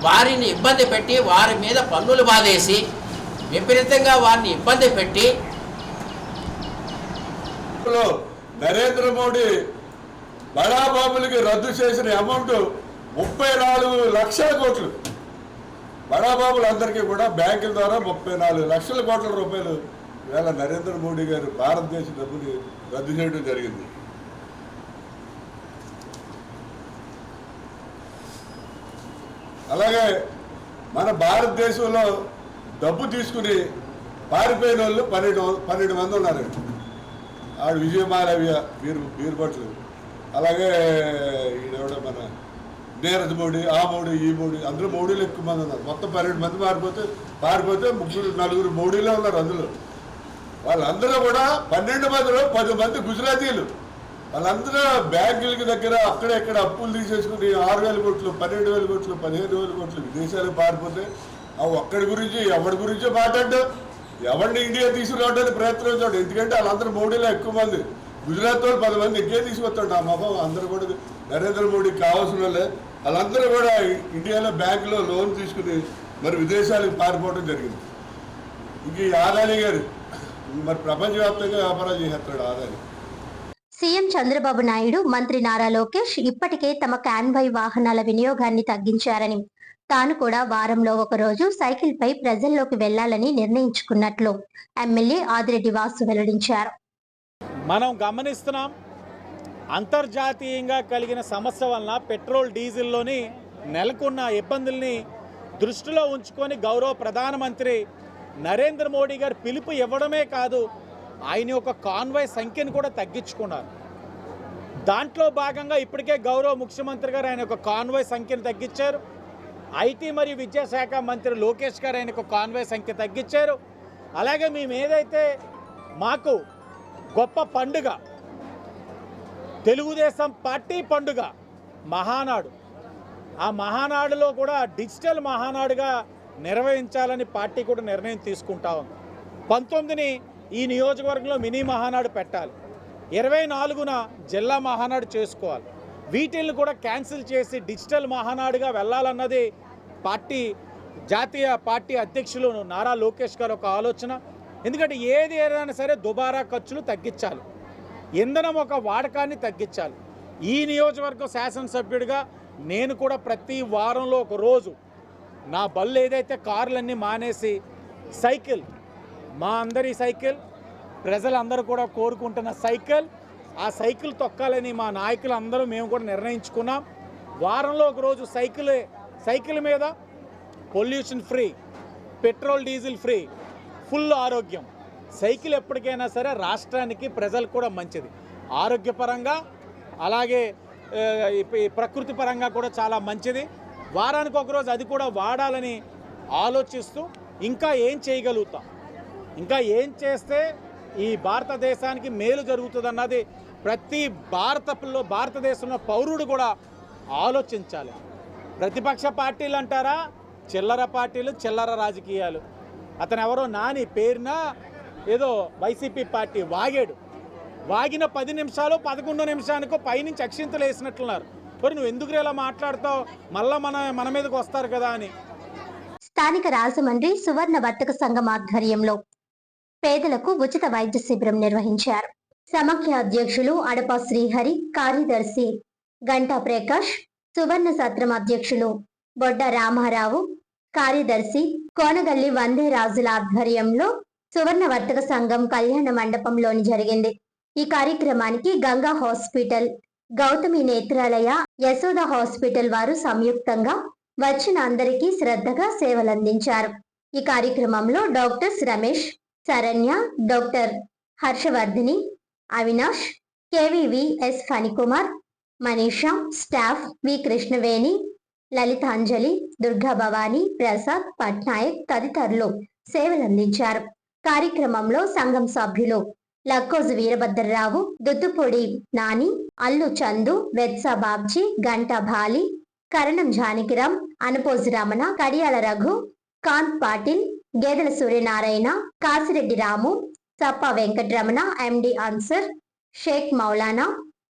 వారిని ఇబ్బంది పెట్టి వారి మీద పన్నులు బాధేసి విపరీతంగా వారిని ఇబ్బంది పెట్టి నరేంద్ర మోడీ బడాబాబులకి రద్దు చేసిన అమౌంట్ 34 లక్షల కోట్లు. బడాబాబులందరికీ కూడా బ్యాంకుల ద్వారా 34 లక్షల కోట్ల రూపాయలు ఇవాళ నరేంద్ర మోడీ గారు భారతదేశ డబ్బుని రద్దు చేయడం జరిగింది. అలాగే మన భారతదేశంలో డబ్బు తీసుకుని పారిపోయిన వాళ్ళు 12 మంది ఉన్నారండి. ఆడు విజయమాలవ్య బీర్భట్లు, అలాగే ఈడెవడ మన నీరజ్ మోడీ, ఆ మోడీ, ఈ మోడీ, అందరూ మోడీలు ఎక్కువ మంది ఉన్నారు. మొత్తం 12 మంది పారిపోతే 3-4 మోడీలో ఉన్నారు. అందులో వాళ్ళందరూ కూడా 12 మందిలో 10 మంది గుజరాతీలు. వాళ్ళందరూ బ్యాంకులకి దగ్గర అక్కడెక్కడ అప్పులు తీసేసుకుని 6,000 కోట్లు, 12,000 కోట్లు, 15,000 కోట్లు విదేశాలకు పారిపోతే అవి ఒక్కడి గురించి ఎవరి గురించో మాట్లాడడం, ఎవరిని ఇండియా తీసుకురావడానికి ప్రయత్నించాడు. ఎందుకంటే వాళ్ళందరూ మోడీలో ఎక్కువ మంది, గుజరాత్ వాళ్ళు 10 మంది ఇంకే తీసుకొస్తాడు. ఆ మొహం అందరూ కూడా నరేంద్ర మోడీకి కావాల్సిన వాళ్ళే. వాళ్ళందరూ కూడా ఇండియాలో బ్యాంకులో లోన్ తీసుకుని మరి విదేశాలకు పారిపోవడం జరిగింది. ఇంక ఈ ఆదాని గారు మరి ప్రపంచవ్యాప్తంగా వ్యాపారాలు చేసేస్తాడు ఆదాని. సీఎం చంద్రబాబు నాయుడు, మంత్రి నారా లోకేష్ ఇప్పటికే తమ కాన్వాయ్ వాహనాల వినియోగాన్ని తగ్గించారని, తాను కూడా వారంలో ఒకరోజు సైకిల్ పై ప్రజల్లోకి వెళ్లాలని నిర్ణయించుకున్నట్లు ఎమ్మెల్యే ఆదిరెడ్డి వాసు వెల్లడించారు. మనం గమనిస్తున్నాం, అంతర్జాతీయంగా కలిగిన సమస్య వలన పెట్రోల్ డీజిల్లోని నెలకొన్న ఇబ్బందుల్ని దృష్టిలో ఉంచుకొని గౌరవ ప్రధానమంత్రి నరేంద్ర మోడీ గారు పిలుపు ఇవ్వడమే కాదు, ఆయన యొక్క కాన్వాయ్ సంఖ్యను కూడా తగ్గించుకున్నారు. దాంట్లో భాగంగా ఇప్పటికే గౌరవ ముఖ్యమంత్రి గారు ఆయన యొక్క కాన్వాయ్ సంఖ్యను తగ్గించారు. ఐటీ మరియు విద్యాశాఖ మంత్రి లోకేష్ గారు ఆయన యొక్క కాన్వాయ్ సంఖ్య తగ్గించారు. అలాగే మేము ఏదైతే మాకు గొప్ప పండుగ తెలుగుదేశం పార్టీ పండుగ మహానాడు, ఆ మహానాడులో కూడా డిజిటల్ మహానాడుగా నిర్వహించాలని పార్టీ కూడా నిర్ణయం తీసుకుంటా ఉంది. 19ని ఈ నియోజకవర్గంలో మినీ మహానాడు పెట్టాలి, 24న జిల్లా మహానాడు చేసుకోవాలి. వీటిల్ని కూడా క్యాన్సిల్ చేసి డిజిటల్ మహానాడుగా వెళ్ళాలన్నది పార్టీ జాతీయ పార్టీ అధ్యక్షులు నారా లోకేష్ గారు ఒక ఆలోచన. ఎందుకంటే ఏదైనా సరే దుబారా ఖర్చులు తగ్గించాలి, ఇంధనం ఒక వాడకాన్ని తగ్గించాలి. ఈ నియోజకవర్గం శాసనసభ్యుడిగా నేను కూడా ప్రతి వారంలో ఒక రోజు నా బళ్ళు ఏదైతే కార్లన్నీ మానేసి సైకిల్, మా అందరి సైకిల్, ప్రజలందరూ కూడా కోరుకుంటున్న సైకిల్, ఆ సైకిల్ తొక్కాలని మా నాయకులు అందరూ మేము కూడా నిర్ణయించుకున్నాం. వారంలో ఒక రోజు సైకిల్ మీద pollution free, petrol diesel free, full ఆరోగ్యం. సైకిల్ ఎప్పటికైనా సరే రాష్ట్రానికి ప్రజలకు కూడా మంచిది, ఆరోగ్యపరంగా అలాగే ప్రకృతి పరంగా కూడా చాలా మంచిది. వారానికి ఒకరోజు అది కూడా వాడాలని ఆలోచిస్తూ ఇంకా ఏం చేయగలుగుతాం, ఇంకా ఏం చేస్తే ఈ భారతదేశానికి మేలు జరుగుతుందన్నది ప్రతి భారతదేశంలో పౌరుడు కూడా ఆలోచించాలి. ప్రతిపక్ష పార్టీలు అంటారా, చిల్లర పార్టీలు, చిల్లర రాజకీయాలు. అతను ఎవరో నాని పేరున ఏదో వైసీపీ పార్టీ వాగిన 10 నిమిషాలు 11 నిమిషానికో పైనుంచి అక్షింతలు వేసినట్లున్నారు. మరి నువ్వు ఎందుకు ఇలా మాట్లాడతావు, మళ్ళా మన మీదకి వస్తారు కదా అని. స్థానిక రాజమండ్రి సువర్ణ వర్తక సంఘం ఆధ్వర్యంలో పేదలకు ఉచిత వైద్య శిబిరం నిర్వహించారు. సమాఖ్య అధ్యక్షులు అడప శ్రీహరి, కార్యదర్శి గంటా ప్రకాష్, సువర్ణ సత్రం అధ్యక్షులు బొడ్డ రామారావు, కార్యదర్శి కోనగల్లి వందే రాజుల ఆధ్వర్యంలో సువర్ణ వర్తక సంఘం కళ్యాణ మండపంలోని జరిగింది. ఈ కార్యక్రమానికి గంగా హాస్పిటల్, గౌతమి నేత్రాలయ, యశోద హాస్పిటల్ వారు సంయుక్తంగా వచ్చిన అందరికీ శ్రద్ధగా సేవలందించారు. ఈ కార్యక్రమంలో doctors Ramesh, Saranya, doctor Harshavardhini, Avinash, KVVS Phanikumar, Manisha, staff V Krishnaveni, Lalithanjali, Durga Bhavani, Prasad, Patnaik తదితరులు సేవలందించారు. కార్యక్రమంలో సంఘం సభ్యులు లక్కోజు వీరభద్రరావు, దుద్దుపొడి నాని, అల్లు చందు, వెత్స బాబ్జీ, గంటా భాలి, కరణం జానకిరాం, అనపోజు రమణ, కడియాల Raghu, Kanth Patil, Gedela Suryanarayana, Kasireddy Ramu, Sappa Venkataramana, MD Ansar, Sheikh Maulana,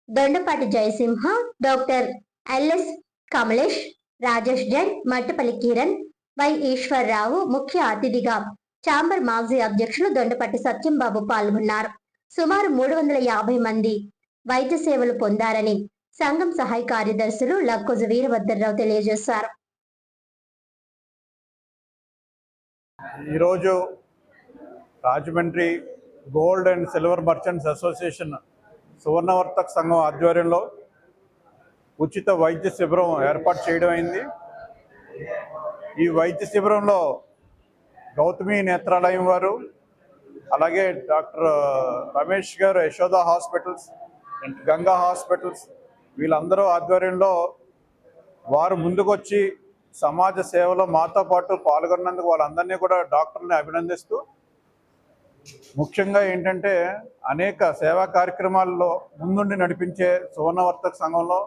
Dondapati Jayasimha, doctor LS Kamalesh, Rajesh Jain, Mattapalli Kiran, Y Eswararao ముఖ్య అతిథిగా ఛాంబర్ మాజీ అధ్యక్షులు దొండపట్టి సత్యంబాబు పాల్గొన్నారు. సుమారు 350 మంది వైద్య సేవలు పొందారని సంఘం సహాయ కార్యదర్శులు లక్కోజు వీరభద్రరావు తెలియజేశారు. ఈరోజు Rajahmundry gold and silver merchants association సువర్ణవర్తక సంఘం ఆధ్వర్యంలో ఉచిత వైద్య శిబిరం ఏర్పాటు చేయడం అయింది. ఈ వైద్య శిబిరంలో గౌతమి నేత్రాలయం వారు, అలాగే డాక్టర్ రమేష్ గారు యశోద హాస్పిటల్స్, గంగా హాస్పిటల్స్, వీళ్ళందరూ ఆధ్వర్యంలో వారు ముందుకొచ్చి సమాజ సేవలో మాతో పాటు పాల్గొన్నందుకు వాళ్ళందరినీ కూడా డాక్టర్ని అభినందిస్తూ, ముఖ్యంగా ఏంటంటే అనేక సేవా కార్యక్రమాల్లో ముందుండి నడిపించే సువర్ణవర్తక సంఘంలో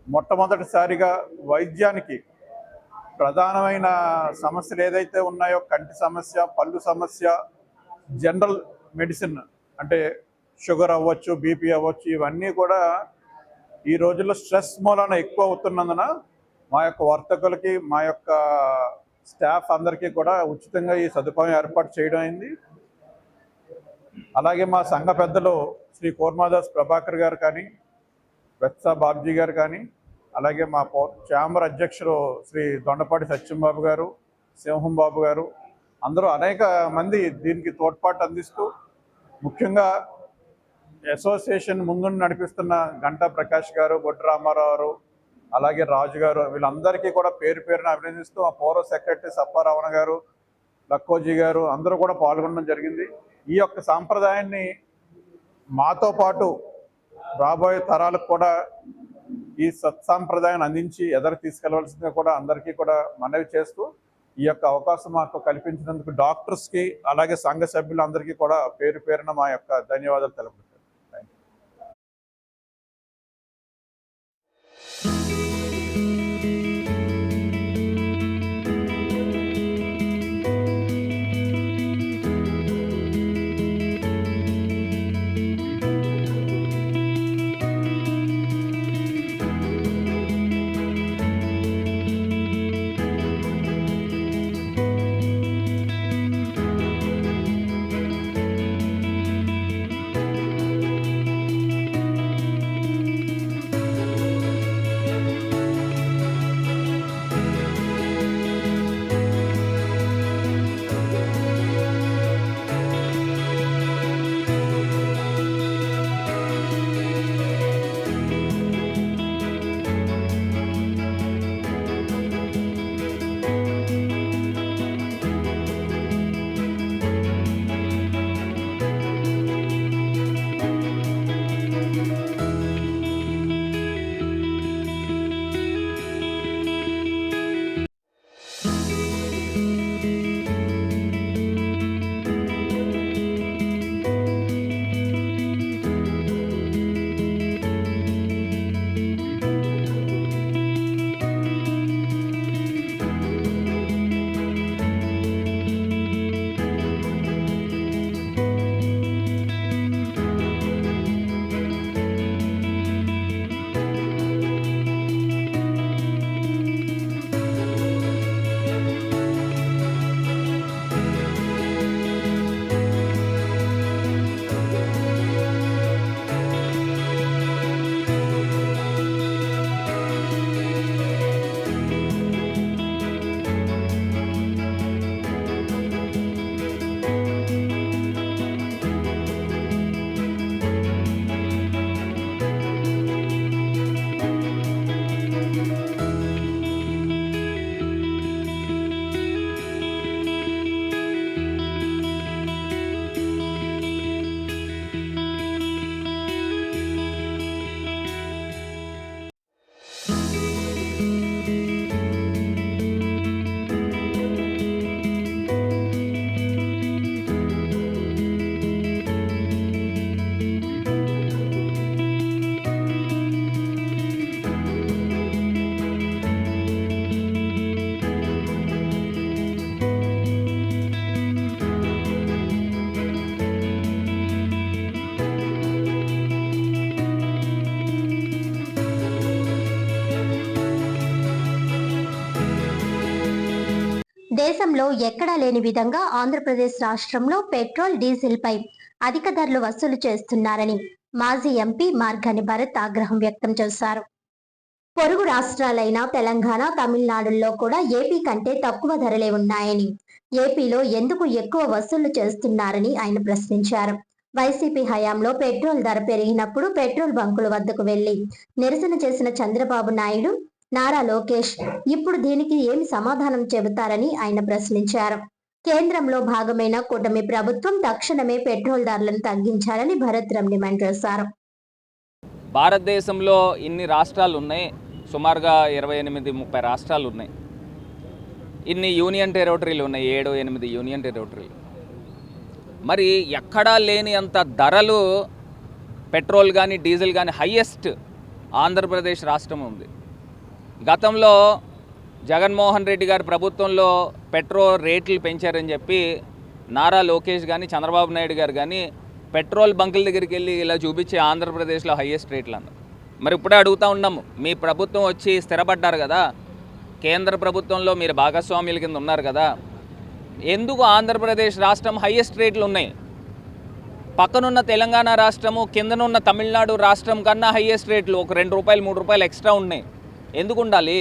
మొట్టమొదటిసారిగా వైద్యానికి ప్రధానమైన సమస్యలు ఏదైతే ఉన్నాయో, కంటి సమస్య, పళ్ళు సమస్య, జనరల్ మెడిసిన్ అంటే షుగర్ అవ్వచ్చు, బీపీ అవ్వచ్చు, ఇవన్నీ కూడా ఈ రోజుల్లో స్ట్రెస్ మూలాన ఎక్కువ అవుతున్నందున మా యొక్క వర్తకులకి, మా యొక్క స్టాఫ్ అందరికీ కూడా ఉచితంగా ఈ సదుపాయం ఏర్పాటు చేయడం అయింది. అలాగే మా సంఘ పెద్దలు శ్రీ కోర్మాదాస్ ప్రభాకర్ గారు కానీ, వెత్సా బాబ్జీ గారు కానీ, అలాగే మా ఛాంబర్ అధ్యక్షులు శ్రీ దొండపాటి సత్యంబాబు గారు, సింహం బాబు గారు, అందరూ అనేక మంది దీనికి తోడ్పాటు అందిస్తూ, ముఖ్యంగా అసోసియేషన్ ముందుండి నడిపిస్తున్న గంటా ప్రకాష్ గారు, బొడ్డు రామారావు గారు, అలాగే రాజు గారు, వీళ్ళందరికీ కూడా పేరు పేరున అభినందిస్తూ మా పౌర సెక్రటరీ సప్పారావణ గారు, లక్కోజీ గారు అందరూ కూడా పాల్గొనడం జరిగింది. ఈ యొక్క సాంప్రదాయాన్ని మాతో పాటు రాబోయే తరాలకు కూడా ఈ సత్సాంప్రదాయాన్ని అందించి ఎదరు తీసుకెళ్లవలసిందిగా కూడా అందరికీ కూడా మనవి చేస్తూ, ఈ యొక్క అవకాశం మాకు కల్పించినందుకు డాక్టర్స్కి అలాగే సంఘ సభ్యులందరికీ కూడా పేరు పేరున మా యొక్క ధన్యవాదాలు తెలుపుతున్నాను. దేశంలో ఎక్కడా లేని విధంగా ఆంధ్రప్రదేశ్ రాష్ట్రంలో పెట్రోల్ డీజిల్ పై అధిక ధరలు వసూలు చేస్తున్నారని మాజీ ఎంపీ మార్గాని భరత్ ఆగ్రహం వ్యక్తం చేశారు. పొరుగు రాష్ట్రాలైన తెలంగాణ, తమిళనాడుల్లో కూడా ఏపీ కంటే తక్కువ ధరలే ఉన్నాయని, ఏపీలో ఎందుకు ఎక్కువ వసూలు చేస్తున్నారని ఆయన ప్రశ్నించారు. వైసీపీ హయాంలో పెట్రోల్ ధర పెరిగినప్పుడు పెట్రోల్ బంకుల వద్దకు వెళ్లి నిరసన చేసిన చంద్రబాబు నాయుడు, నారా లోకేష్ ఇప్పుడు దీనికి ఏమి సమాధానం చెబుతారని ఆయన ప్రశ్నించారు. కేంద్రంలో భాగమైన కూటమి ప్రభుత్వం తక్షణమే పెట్రోల్ ధరలను తగ్గించాలని భరత్ డిమాండ్ చేశారు. భారతదేశంలో ఇన్ని రాష్ట్రాలు ఉన్నాయి, సుమారుగా 28-30 రాష్ట్రాలు ఉన్నాయి. ఇన్ని యూనియన్ టెరిటరీలు ఉన్నాయి, 7-8 యూనియన్ టెరిటరీలు. మరి ఎక్కడా లేని అంత ధరలు పెట్రోల్ కానీ డీజిల్ కానీ హైయెస్ట్ ఆంధ్రప్రదేశ్ రాష్ట్రం ఉంది. గతంలో జగన్మోహన్ రెడ్డి గారి ప్రభుత్వంలో పెట్రోల్ రేట్లు పెంచారని చెప్పి నారా లోకేష్ కానీ చంద్రబాబు నాయుడు గారు కానీ పెట్రోల్ బంకుల దగ్గరికి వెళ్ళి ఇలా చూపించి ఆంధ్రప్రదేశ్లో హైయెస్ట్ రేట్లు అన్నారు. మరి ఇప్పుడే అడుగుతూ ఉన్నాము, మీ ప్రభుత్వం వచ్చి స్థిరపడ్డారు కదా, కేంద్ర ప్రభుత్వంలో మీరు భాగస్వామ్యుల కింద ఉన్నారు కదా, ఎందుకు ఆంధ్రప్రదేశ్ రాష్ట్రం హైయెస్ట్ రేట్లు ఉన్నాయి? పక్కనున్న తెలంగాణ రాష్ట్రము, కిందనున్న తమిళనాడు రాష్ట్రం కన్నా హైయెస్ట్ రేట్లు ఒక ₹2-3 ఎక్స్ట్రా ఉన్నాయి. ఎందుకు ఉండాలి?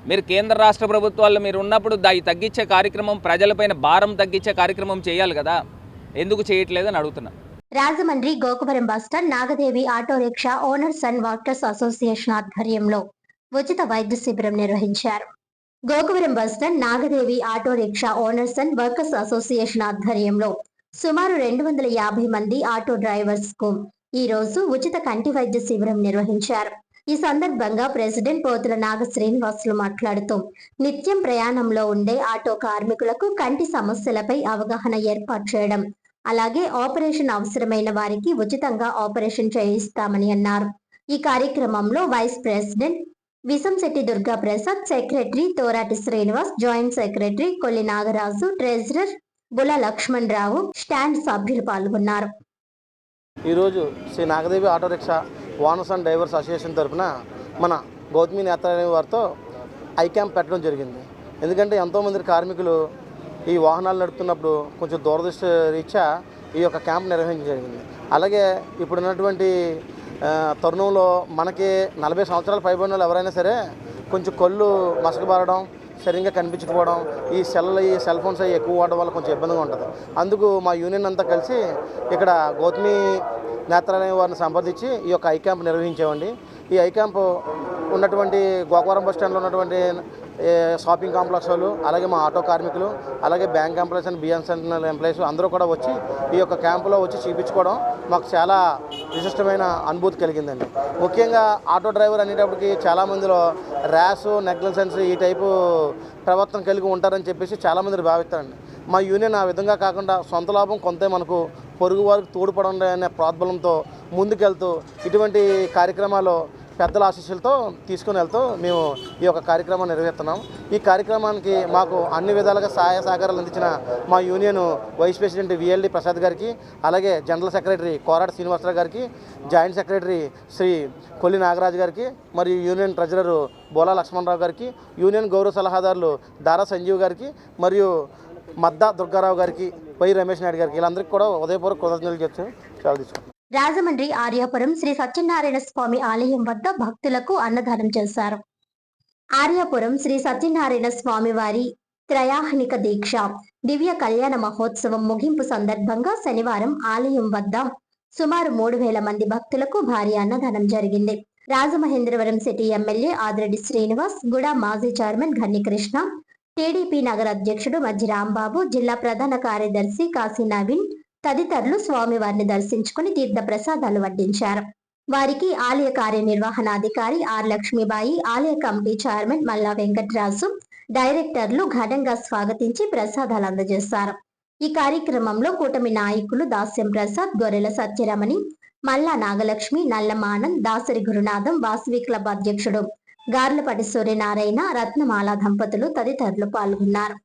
మీరు కేంద్ర రాష్ట్ర ప్రభుత్వాల్లో మీరు ఉన్నప్పుడు దాన్ని తగ్గించే కార్యక్రమం, ప్రజలపైన భారం తగ్గించే కార్యక్రమం చేయాలి కదా, ఎందుకు చేయట్లేదని అడుగుతున్నా. Rajahmundry Gokavaram bus stand Nagadevi auto rickshaw owners and workers association ఆధ్వర్యంలో ఉచిత వైద్య శిబిరం నిర్వహించారు. Gokavaram bus stand Nagadevi auto rickshaw owners and workers association ఆధ్వర్యంలో సుమారు 250 మంది ఆటో డ్రైవర్స్ కు ఈ రోజు ఉచిత కంటి వైద్య శిబిరం నిర్వహించారు. ఈ సందర్భంగా ప్రెసిడెంట్ పోతుల నాగ శ్రీనివాసులు మాట్లాడుతూ, నిత్యం ప్రయాణంలో ఉండే ఆటో కార్మికులకు కంటి సమస్యలపై అవగాహన ఏర్పాటు చేయడం, అలాగే ఆపరేషన్ అవసరమైన వారికి ఉచితంగా ఆపరేషన్ చేయిస్తామని అన్నారు. ఈ కార్యక్రమంలో vice president Visamsetti Durga Prasad, secretary Torati Srinivas, joint secretary Kolli Nagaraju, treasurer Bula Lakshman Rao, stand సభ్యులు పాల్గొన్నారు. ఈరోజు Sri Nagadevi auto rickshaw owners and drivers association తరఫున మన గౌతమి నేత్రాలయం వారితో ఐ క్యాంప్ పెట్టడం జరిగింది. ఎందుకంటే ఎంతోమంది కార్మికులు ఈ వాహనాలు నడుపుతున్నప్పుడు కొంచెం దూరదృష్టి రీత్యా ఈ యొక్క క్యాంప్ నిర్వహించడం జరిగింది. అలాగే ఇప్పుడున్నటువంటి తరుణంలో మనకి 40 సంవత్సరాల పైబడిన వాళ్ళు ఎవరైనా సరే కొంచెం కళ్ళు మసకబారడం, సరిగ్గా కనిపించకపోవడం, ఈ సెల్ ఫోన్స్ అవి ఎక్కువ వాడడం వల్ల కొంచెం ఇబ్బందిగా ఉంటుంది. అందుకు మా యూనియన్ అంతా కలిసి ఇక్కడ గౌతమి నేత్రాలయం వారిని సంప్రదించి ఈ యొక్క ఐ క్యాంప్ నిర్వహించామండి. ఈ ఐ క్యాంప్ ఉన్నటువంటి గోకవరం బస్ స్టాండ్లో ఉన్నటువంటి షాపింగ్ కాంప్లెక్స్ వాళ్ళు, అలాగే మా ఆటో కార్మికులు, అలాగే bank employees and BSNL employees అందరూ కూడా వచ్చి ఈ యొక్క క్యాంపులో వచ్చి చూపించుకోవడం మాకు చాలా విశిష్టమైన అనుభూతి కలిగిందండి. ముఖ్యంగా ఆటో డ్రైవర్ అనేటప్పటికి చాలామందిలో ర్యాష్, నెగ్లిజెన్స్ ఈ టైపు ప్రవర్తన కలిగి ఉంటారని చెప్పేసి చాలామంది భావిస్తారండి. మా యూనియన్ ఆ విధంగా కాకుండా సొంత లాభం కొంత మనకు పొరుగు వారికి తోడ్పడండి అనే ప్రోద్బలంతో ముందుకెళ్తూ ఇటువంటి కార్యక్రమాలు పెద్దల ఆశీస్సులతో తీసుకుని వెళ్తూ మేము ఈ యొక్క కార్యక్రమాన్ని నిర్వహిస్తున్నాం. ఈ కార్యక్రమానికి మాకు అన్ని విధాలుగా సహాయ సహకారాలు అందించిన మా union vice president V L D Prasad గారికి, అలాగే జనరల్ సెక్రటరీ కోరాటి శ్రీనివాసరావు గారికి, జాయింట్ సెక్రటరీ శ్రీ కొల్లి నాగరాజు గారికి, మరియు యూనియన్ ట్రెజరర్ బోలా లక్ష్మణరావు గారికి, యూనియన్ గౌరవ సలహాదారులు దారా సంజీవ్ గారికి, మరియు మద్దా దుర్గారావు గారికి, పై రమేష్ నాయుడు గారికి, వీళ్ళందరికీ కూడా ఉదయపూర్వక కృతజ్ఞతలు చెప్తూ చాలా తీసుకున్నాం. రాజమండ్రి ఆర్యాపురం శ్రీ సత్యనారాయణ స్వామి ఆలయం వద్ద భక్తులకు అన్నదానం చేశారు. ఆర్యాపురం శ్రీ సత్యనారాయణ స్వామి వారి త్రయాహనిక దీక్ష దివ్య కళ్యాణ మహోత్సవం ముగింపు సందర్భంగా శనివారం ఆలయం వద్ద సుమారు 3000 మంది భక్తులకు భారీ అన్నదానం జరిగింది. రాజమహేంద్రవరం సిటీ ఎమ్మెల్యే ఆదిరెడ్డి శ్రీనివాస్, గుడా మాజీ చైర్మన్ గన్ని కృష్ణ, టీడీపీ నగర అధ్యక్షుడు మజ్జి రాంబాబు, జిల్లా ప్రధాన కార్యదర్శి కాశీ నవీన్ తదితరులు స్వామివారిని దర్శించుకుని తీర్థ ప్రసాదాలు వడ్డించారు. వారికి ఆలయ కార్యనిర్వహణాధికారి ఆర్ లక్ష్మీబాయి, ఆలయ కమిటీ చైర్మన్ మల్లా వెంకటరాజు, డైరెక్టర్లు ఘనంగా స్వాగతించి ప్రసాదాలు అందజేశారు. ఈ కార్యక్రమంలో కూటమి నాయకులు దాస్యం ప్రసాద్, గొర్రెల సత్యరమణి, మల్లా నాగలక్ష్మి, నల్లమానంద్, దాసరి గురునాథం, వాసవి క్లబ్ అధ్యక్షుడు గార్లపాటి సూర్యనారాయణ, రత్నమాల దంపతులు తదితరులు పాల్గొన్నారు.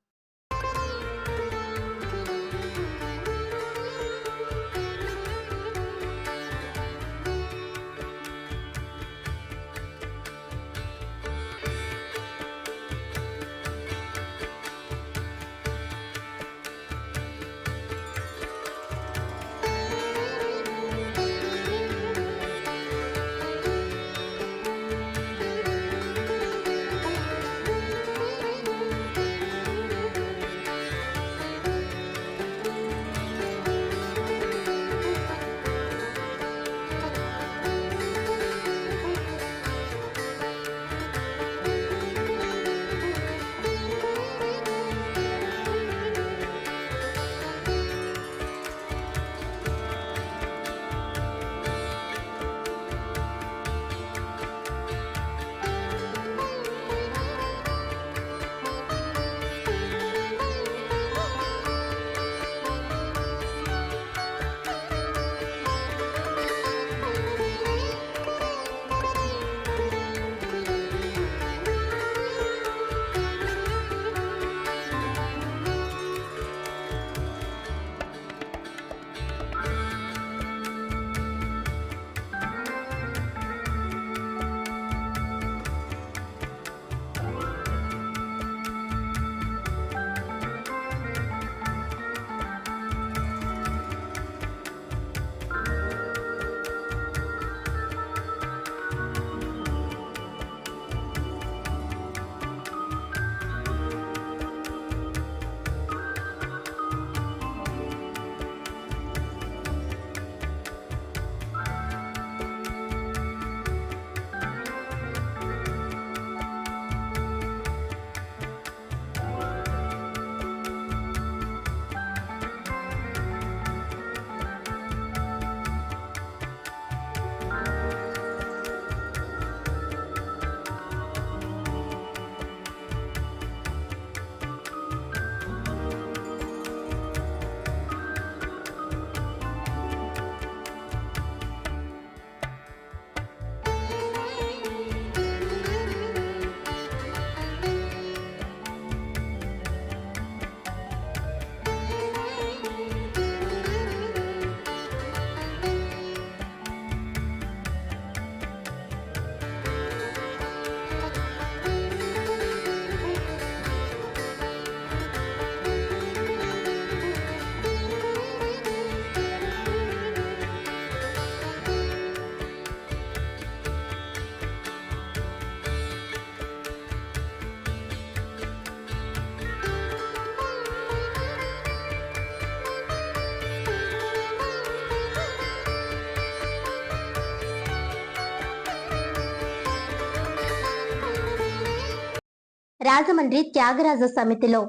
రాజమండ్రి త్యాగరాజ సమితిలో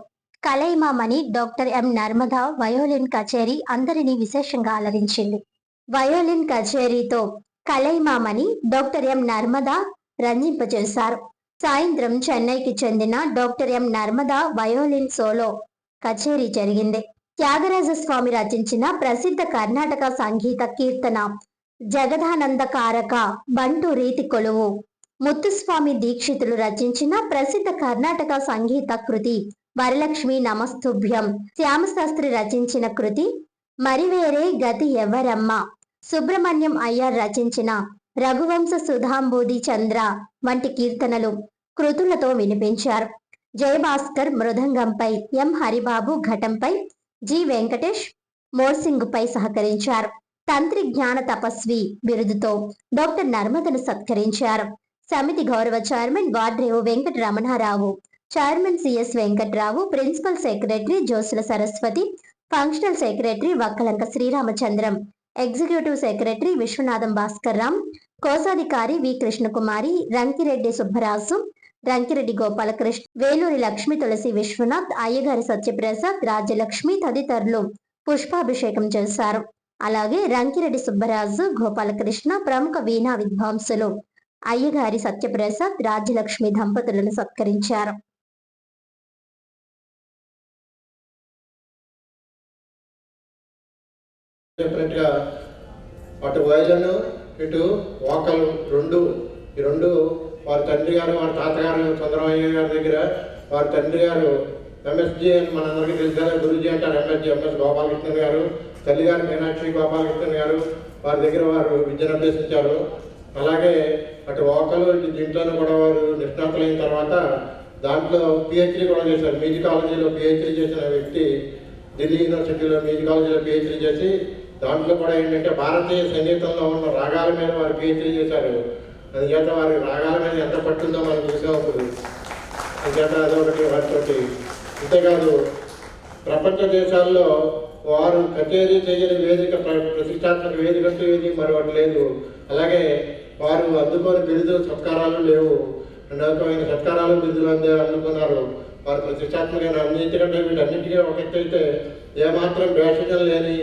Kalaimamani doctor M Narmada violin కచేరీ అందరినీ విశేషంగా అలరించింది. వయోలిన్ కచేరీతో కలైమామణి డాక్టర్ ఎం నర్మదా రంజింపజేశారు. సాయంత్రం చెన్నైకి చెందిన doctor M Narmada violin solo కచేరీ జరిగింది. త్యాగరాజ స్వామి రచించిన ప్రసిద్ధ కర్ణాటక సంగీత కీర్తన జగదానందకారక బంటు రీతి కొలువు, ముత్తుస్వామి దీక్షితులు రచించిన ప్రసిద్ధ కర్ణాటక సంగీత కృతి వరలక్ష్మి నమస్తుభ్యం, శ్యామశాస్త్రి రచించిన కృతి మరివేరే గతి ఎవరమ్మ, సుబ్రహ్మణ్యం అయ్యర్ రచించిన రఘువంశ సుధాంబూది చంద్ర వంటి కీర్తనలు కృతులతో వినిపించారు. జయభాస్కర్ మృదంగంపై, ఎం హరిబాబు ఘటంపై, జి వెంకటేష్ మోర్సింగుపై సహకరించారు. తంత్రి జ్ఞాన తపస్వి బిరుదుతో డాక్టర్ నర్మదను సత్కరించారు. సమితి గౌరవ chairman Vadrevu Venkata Ramanarao, chairman CS Venkatrao, principal secretary Josula Saraswati, functional secretary Vakkalanka Sriramachandram, executive secretary Vishwanatham Bhaskar Ram, కోశాధికారి వి కృష్ణకుమారి, రంకిరెడ్డి సుబ్బరాజు, రంకిరెడ్డి గోపాలకృష్ణ, వేలూరి లక్ష్మి తులసి విశ్వనాథ్, అయ్యగారి సత్యప్రసాద్, రాజ్యలక్ష్మి తదితరులు పుష్పాభిషేకం చేశారు. అలాగే రంకిరెడ్డి సుబ్బరాజు, గోపాలకృష్ణ, ప్రముఖ వీణా విద్వాంసులు అయ్యగారి సత్యప్రసాద్, రాజ్యలక్ష్మి దంపతులను సత్కరించారు. డెఫినెట్గా అటు వయలను ఇటు వోకల్ ఈ రెండు వారి తండ్రి గారు వారి తాతగారు చంద్రబాబు గారి దగ్గర వారి తండ్రి గారు ఎంఎస్జీ అని మనందరికీ తెలుసు కదా, గురుజీ అంటారు ఎంఎస్ గోపాలకృష్ణన్ గారు, తల్లిగారు మీనాక్షి గోపాలకృష్ణన్ గారు, వారి దగ్గర వారు విద్యను అభ్యసించారు. అలాగే అటు వోకల్ ఇటు దీంట్లోనూ కూడా వారు నిష్ణాతులైన తర్వాత దాంట్లో పిహెచ్డీ కూడా చేశారు. మ్యూజిక్ కాలేజీలో పిహెచ్డీ చేసిన వ్యక్తి ఢిల్లీ యూనివర్సిటీలో మ్యూజిక్ కాలేజీలో పిహెచ్డీ చేసి దాంట్లో కూడా ఏంటంటే భారతీయ సంగీతంలో ఉన్న రాగాల మీద వారు పిహెచ్డీ చేశారు. అందుచేత వారి రాగాల మీద ఎంత పట్టుందో మనం చూసామప్పుడు. అందుచేత అదొకటి వారితోటి. అంతేకాదు ప్రపంచ దేశాల్లో వారు కచేరీ చేయని వేదిక, ప్రతిష్టాత్మక వేదిక అంటూ ఏది మరొకటి లేదు. అలాగే వారు అందుకొని బిరుదు సత్కారాలు లేవు, అనేకమైన సత్కారాలు బిరుదులు అందుకున్నారు. వారు ప్రతిష్టాత్మకమైన అన్నింటికంటే వీటన్నింటికీ ఒకటైతే ఏమాత్రం భేషజం లేని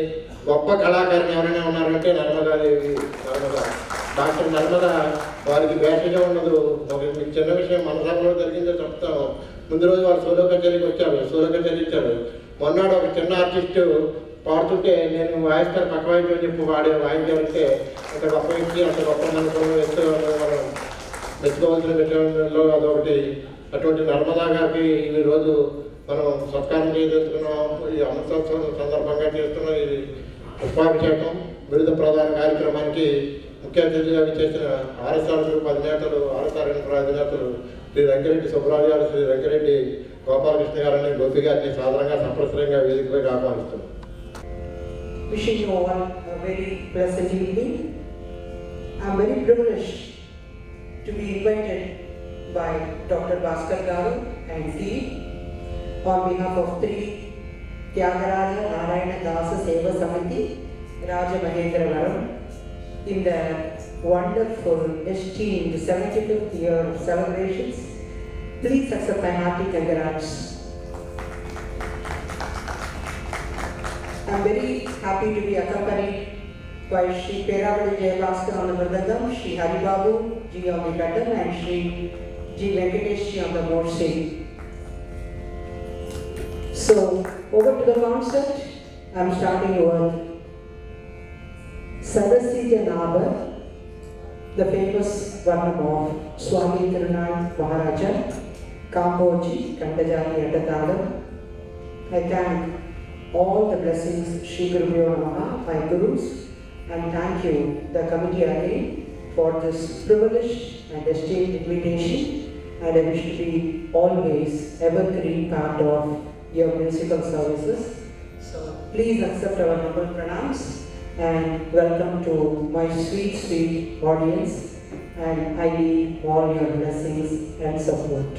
గొప్ప కళాకారిణి ఎవరైనా ఉన్నారంటే నర్మదాదేవి. డాక్టర్ నర్మదా వారికి భేషజం ఉండదు. మీకు చిన్న విషయం మన సభలో జరిగిందో చెప్తాం. ముందు రోజు వారు సోలో కచేరీకి వచ్చారు, సోలో కచేరీ ఇచ్చారు. మొన్నాడు ఒక చిన్న ఆర్టిస్టు పాడుతుంటే నేను వాయిస్తాను పక్క వాయిద్యం చెప్పి వాయిద్యం అంటే అంత గొప్ప వ్యక్తి, అంత గొప్ప మనసు ఎంతో మనం మెచ్చుకోవాల్సిన విషయంలో అదొకటి. అటువంటి నర్మదా గారికి ఈరోజు మనం సత్కారం చేయదలుచుకున్నాం. ఈ అమృతోత్సవం సందర్భంగా చేస్తున్న ఈ పుష్పాభిషేకం బిరుద ప్రదాన కార్యక్రమానికి ముఖ్య అతిథిగా చేసిన ఆర్ఎస్ఆర్ గ్రూప్ అధినేతలు, ఆర్ఎస్ఆర్ అధినేతలు శ్రీ రంకిరెడ్డి సుబ్బరాజు గారు, శ్రీ రంకిరెడ్డి గోపాలకృష్ణ గారిని, గోపి గారిని సాధారణంగా సంప్రసరంగా వేదికపై ఆహ్వానిస్తున్నాం. Wishing you all a very blessed evening. I am very privileged to be invited by Dr. Bhaskar Garu and team on behalf of 3 Tyagaraja Narayana Dasa Seva Samiti, Rajamahendravaram, in the wonderful esteemed 75th year of celebrations. Please accept my hearty congrats. I am very happy to be accompanied by Shri Peravadi Jayabhaskar on the Mridangam, Shri Haribabu Ji on the Ghatam, and Shri G. Venkatesh Ji on the Morsing. So, over to the concert. I am starting with Sarasija Nabar, the famous Varnam of Swami Tirunal Maharaja, Kamboji, Kandajani Atatalam. I thank all the blessings, Shri Gurubhyo Namaha, my gurus, and thank you, the committee again, for this privileged and esteemed invitation, and I wish to be always evergreen part of your musical services. So please accept our humble pranams and welcome to my sweet audience, and I need all your blessings and support.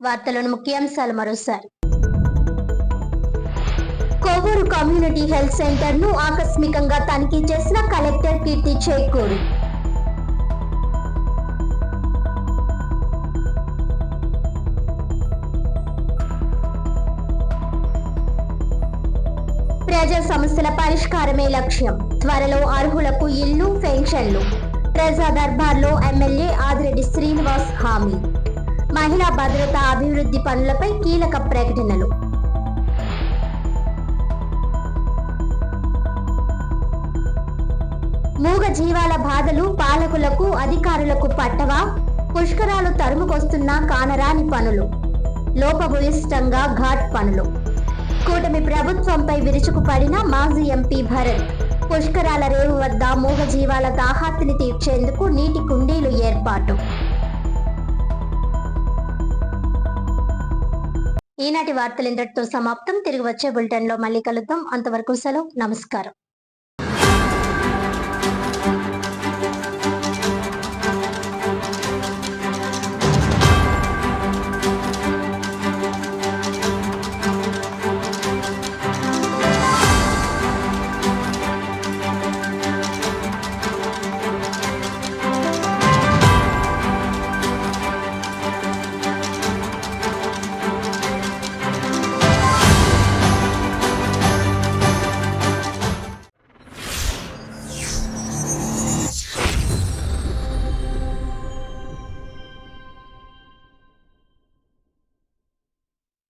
వార్తలోని ముఖ్యాంశాలు మరోసారి. Kovur community health centre ను ఆకస్మికంగా తనిఖీ చేసిన collector కీర్తి చేకూరి. ప్రజా సమస్యల పరిష్కారమే లక్ష్యం. త్వరలో అర్హులకు ఇల్లు, పెన్షన్లు. ప్రజా దర్బార్లో ఎమ్మెల్యే ఆదిరెడ్డి శ్రీనివాస్ హామీ. మహిళా భద్రతా అభివృద్ధి పనులపై కీలక ప్రకటనలు. మూగ జీవాల బాధలు పాలకులకు, అధికారులకు పట్టవా? పుష్కరాలు తరుముకొస్తున్న కానరాని పనులు. లోపభూయిష్టంగా ఘాట్ పనులు. కూటమి ప్రభుత్వంపై విరుచుకుపడిన మాజీ ఎంపీ భరత్. పుష్కరాల రేవు వద్ద మూగ జీవాల దాహార్తిని తీర్చేందుకు నీటి కుండీలు ఏర్పాటు. ఈనాటి వార్తలు ఇంతటితో సమాప్తం. తిరిగి వచ్చే బులెటిన్ లో మళ్ళీ కలుద్దాం. అంతవరకు సెలవు. నమస్కారం.